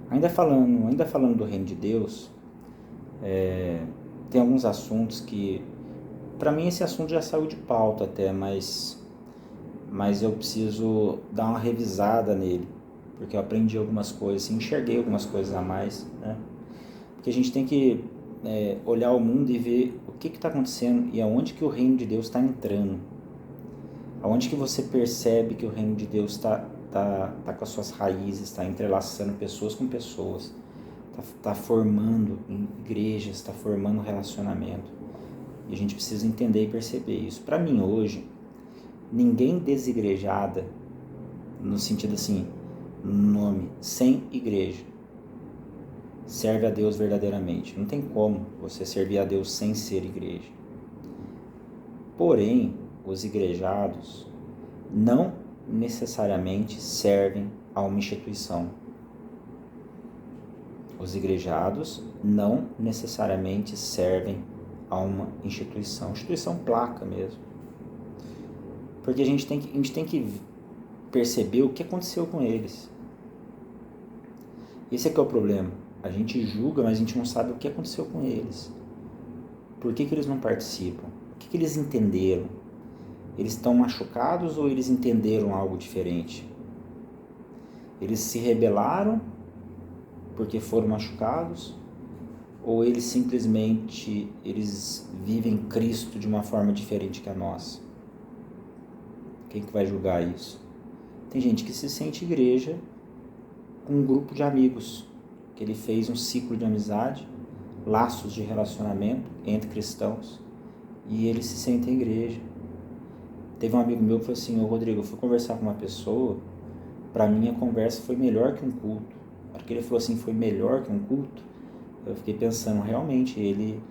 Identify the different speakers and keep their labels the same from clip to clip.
Speaker 1: Ainda falando do reino de Deus, tem alguns assuntos que, para mim, esse assunto já saiu de pauta até, mas eu preciso dar uma revisada nele, porque eu aprendi algumas coisas, assim, enxerguei algumas coisas a mais, né? Porque a gente tem que olhar o mundo e ver o que está acontecendo e aonde que o reino de Deus está entrando. Aonde que você percebe que o reino de Deus tá com as suas raízes, está entrelaçando pessoas com pessoas, está formando igrejas, está formando relacionamento. E a gente precisa entender e perceber isso. Para mim hoje, ninguém desigrejada, no sentido assim, nome, sem igreja, serve a Deus verdadeiramente. Não tem como você servir a Deus sem ser igreja. Porém, os igrejados não necessariamente servem a uma instituição. Os igrejados não necessariamente servem a uma instituição placa mesmo. Porque a gente tem que perceber o que aconteceu com eles. Esse é que é o problema. A gente julga, mas a gente não sabe o que aconteceu com eles. Por que eles não participam? O que eles entenderam? Eles estão machucados ou eles entenderam algo diferente? Eles se rebelaram porque foram machucados? Ou eles simplesmente vivem Cristo de uma forma diferente que a nossa? Quem que vai julgar isso? Tem gente que se sente igreja com um grupo de amigos, que ele fez um ciclo de amizade, laços de relacionamento entre cristãos, e ele se sente igreja. Teve um amigo meu que falou assim: Rodrigo, eu fui conversar com uma pessoa, para mim a conversa foi melhor que um culto. Porque ele falou assim, foi melhor que um culto, eu fiquei pensando, realmente, ele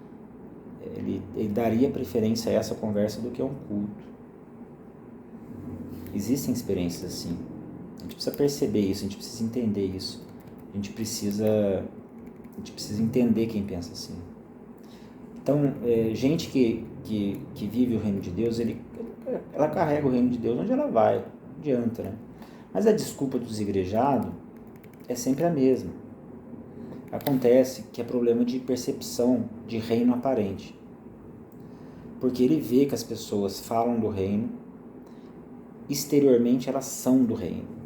Speaker 1: daria preferência a essa conversa do que a um culto. Existem experiências assim. A gente precisa perceber isso, a gente precisa entender isso. A gente precisa entender quem pensa assim. Então, gente que vive o reino de Deus, ela carrega o reino de Deus onde ela vai, não adianta, né? Mas a desculpa dos igrejados é sempre a mesma. Acontece que é problema de percepção de reino aparente. Porque ele vê que as pessoas falam do reino, exteriormente elas são do reino.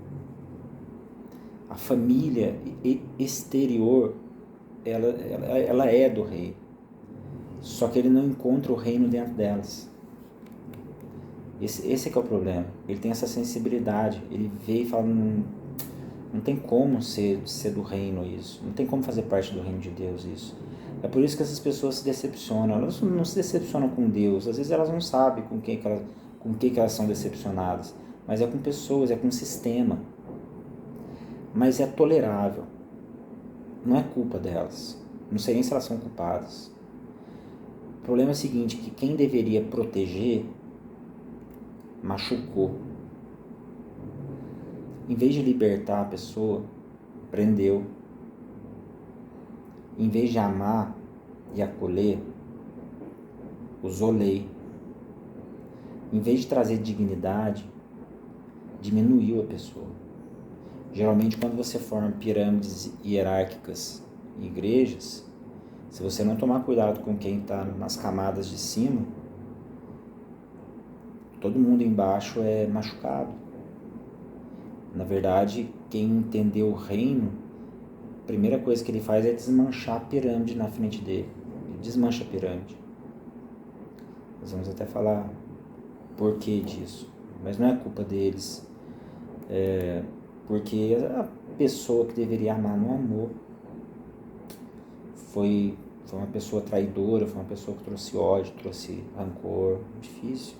Speaker 1: A família exterior, ela é do reino. Só que ele não encontra o reino dentro delas. Esse é que é o problema. Ele tem essa sensibilidade. Ele vê e fala, não tem como ser do reino isso. Não tem como fazer parte do reino de Deus isso. É por isso que essas pessoas se decepcionam. Elas não se decepcionam com Deus. Às vezes elas não sabem com que elas são decepcionadas. Mas é com pessoas, é com um sistema. Mas é tolerável. Não é culpa delas. Não sei nem se elas são culpadas. O problema é o seguinte, que quem deveria proteger machucou. Em vez de libertar a pessoa, prendeu. Em vez de amar e acolher, usou lei. Em vez de trazer dignidade, diminuiu a pessoa. Geralmente, quando você forma pirâmides hierárquicas em igrejas, se você não tomar cuidado com quem está nas camadas de cima, todo mundo embaixo é machucado. Na verdade, quem entendeu o reino, a primeira coisa que ele faz é desmanchar a pirâmide na frente dele. Ele desmancha a pirâmide. Nós vamos até falar porquê disso. Mas não é culpa deles. Porque a pessoa que deveria amar não amou. Foi uma pessoa traidora, foi uma pessoa que trouxe ódio, trouxe rancor. Difícil.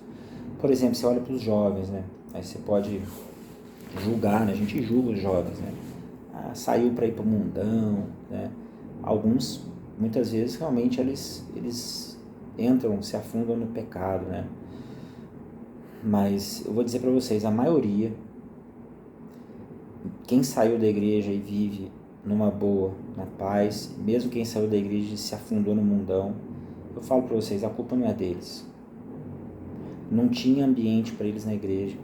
Speaker 1: Por exemplo, você olha para os jovens, né? Aí você pode julgar, né? A gente julga os jovens, né? Saiu para ir para o mundão, né? Alguns, muitas vezes, realmente eles entram, se afundam no pecado, né? Mas eu vou dizer para vocês, a maioria, quem saiu da igreja e vive numa boa, na paz, mesmo quem saiu da igreja e se afundou no mundão, eu falo para vocês, a culpa não é deles. Não tinha ambiente para eles na igreja.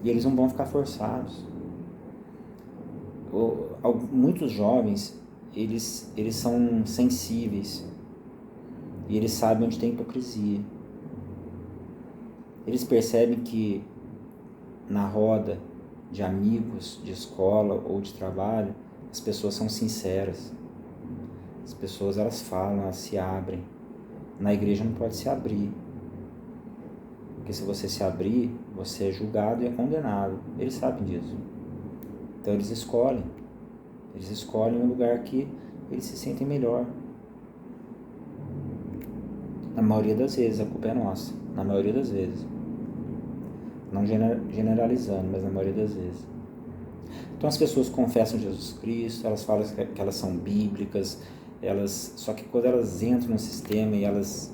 Speaker 1: E eles não vão ficar forçados. Muitos jovens, eles são sensíveis e eles sabem onde tem hipocrisia. Eles percebem que na roda de amigos, de escola ou de trabalho, as pessoas são sinceras. As pessoas, elas falam, elas se abrem. Na igreja não pode se abrir. Porque se você se abrir, você é julgado e é condenado. Eles sabem disso. Então eles escolhem um lugar que eles se sentem melhor. Na maioria das vezes, a culpa é nossa. Na maioria das vezes. Não generalizando, mas na maioria das vezes. Então as pessoas confessam Jesus Cristo, elas falam que elas são bíblicas, só que quando elas entram no sistema e elas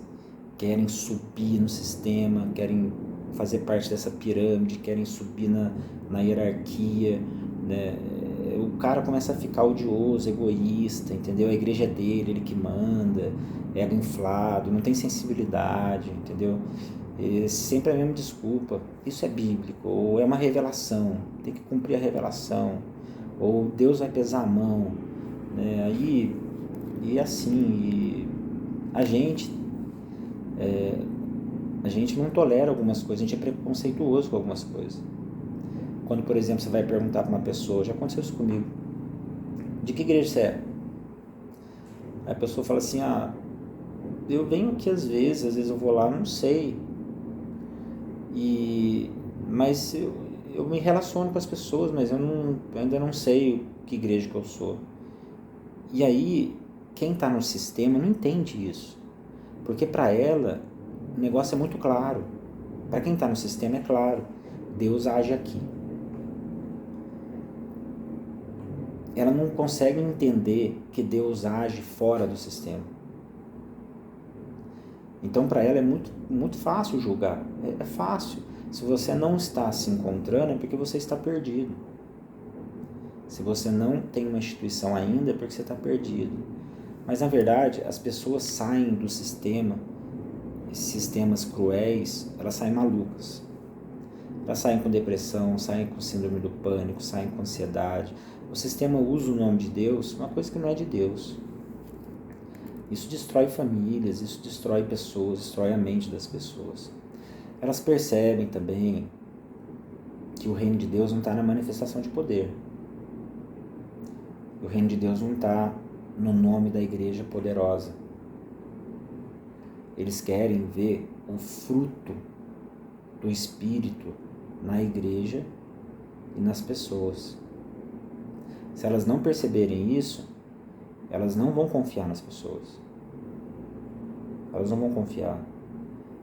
Speaker 1: querem subir no sistema, querem fazer parte dessa pirâmide, querem subir na hierarquia, né? O cara começa a ficar odioso, egoísta, entendeu? A igreja é dele, ele que manda, ego inflado, não tem sensibilidade, entendeu? E sempre a mesma desculpa. Isso é bíblico, ou é uma revelação, tem que cumprir a revelação, ou Deus vai pesar a mão, né? Aí, e assim, a gente não tolera algumas coisas, a gente é preconceituoso com algumas coisas. Quando, por exemplo, você vai perguntar para uma pessoa, já aconteceu isso comigo, de que igreja você é? Aí a pessoa fala assim, eu venho aqui às vezes eu vou lá, não sei, mas eu me relaciono com as pessoas, mas eu ainda não sei que igreja que eu sou. E aí, quem está no sistema não entende isso, porque para ela o negócio é muito claro. Para quem está no sistema é claro, Deus age aqui. Ela não consegue entender que Deus age fora do sistema. Então para ela é muito, muito fácil julgar, é fácil. Se você não está se encontrando é porque você está perdido. Se você não tem uma instituição ainda é porque você está perdido. Mas na verdade as pessoas saem do sistema, esses sistemas cruéis, elas saem malucas. Elas saem com depressão, saem com síndrome do pânico, saem com ansiedade. O sistema usa o nome de Deus, uma coisa que não é de Deus. Isso destrói famílias, isso destrói pessoas, destrói a mente das pessoas. Elas percebem também que o reino de Deus não está na manifestação de poder. O reino de Deus não está no nome da igreja poderosa. Eles querem ver o fruto do Espírito na igreja e nas pessoas. Se elas não perceberem isso, elas não vão confiar nas pessoas. Elas não vão confiar.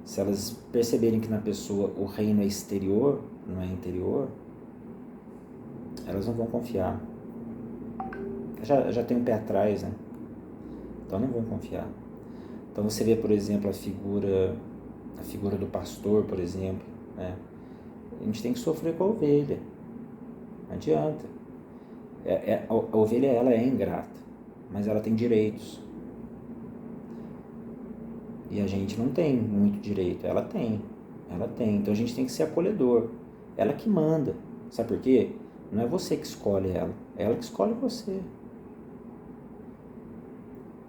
Speaker 1: Se elas perceberem que na pessoa o reino é exterior, não é interior, elas não vão confiar. Já tem um pé atrás, né? Então não vão confiar. Então você vê, por exemplo, a figura do pastor, por exemplo, né? A gente tem que sofrer com a ovelha. Não adianta. A ovelha, ela é ingrata, mas ela tem direitos. E a gente não tem muito direito. Ela tem. Então a gente tem que ser acolhedor. Ela que manda. Sabe por quê? Não é você que escolhe ela. É ela que escolhe você.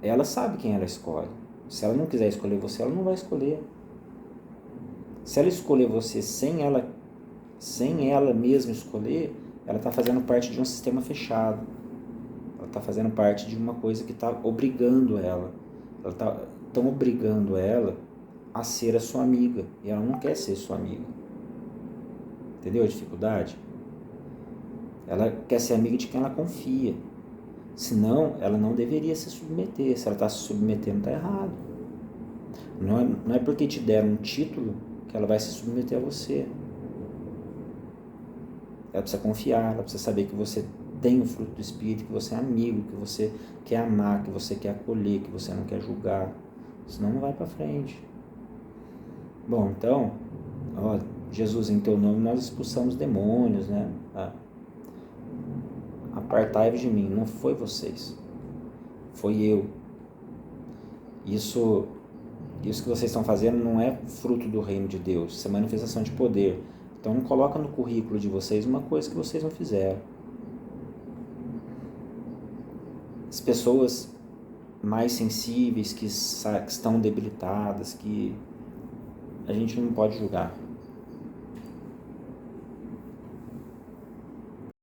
Speaker 1: Ela sabe quem ela escolhe. Se ela não quiser escolher você, ela não vai escolher. Se ela escolher você sem ela mesma escolher, ela está fazendo parte de um sistema fechado. Ela está fazendo parte de uma coisa que está obrigando ela. Estão obrigando ela a ser a sua amiga. E ela não quer ser sua amiga. Entendeu a dificuldade? Ela quer ser amiga de quem ela confia. Senão, ela não deveria se submeter. Se ela está se submetendo, está errado. Não é porque te deram um título que ela vai se submeter a você. Ela precisa confiar, ela precisa saber que você tem o fruto do Espírito, que você é amigo, que você quer amar, que você quer acolher, que você não quer julgar. Senão não vai para frente. Bom, então, Jesus, em teu nome nós expulsamos demônios, né? Apartai-vos de mim. Não foi vocês, foi eu. Isso que vocês estão fazendo não é fruto do reino de Deus, isso é manifestação de poder. Então não coloca no currículo de vocês uma coisa que vocês não fizeram. as pessoas mais sensíveis, que estão debilitadas, que a gente não pode julgar.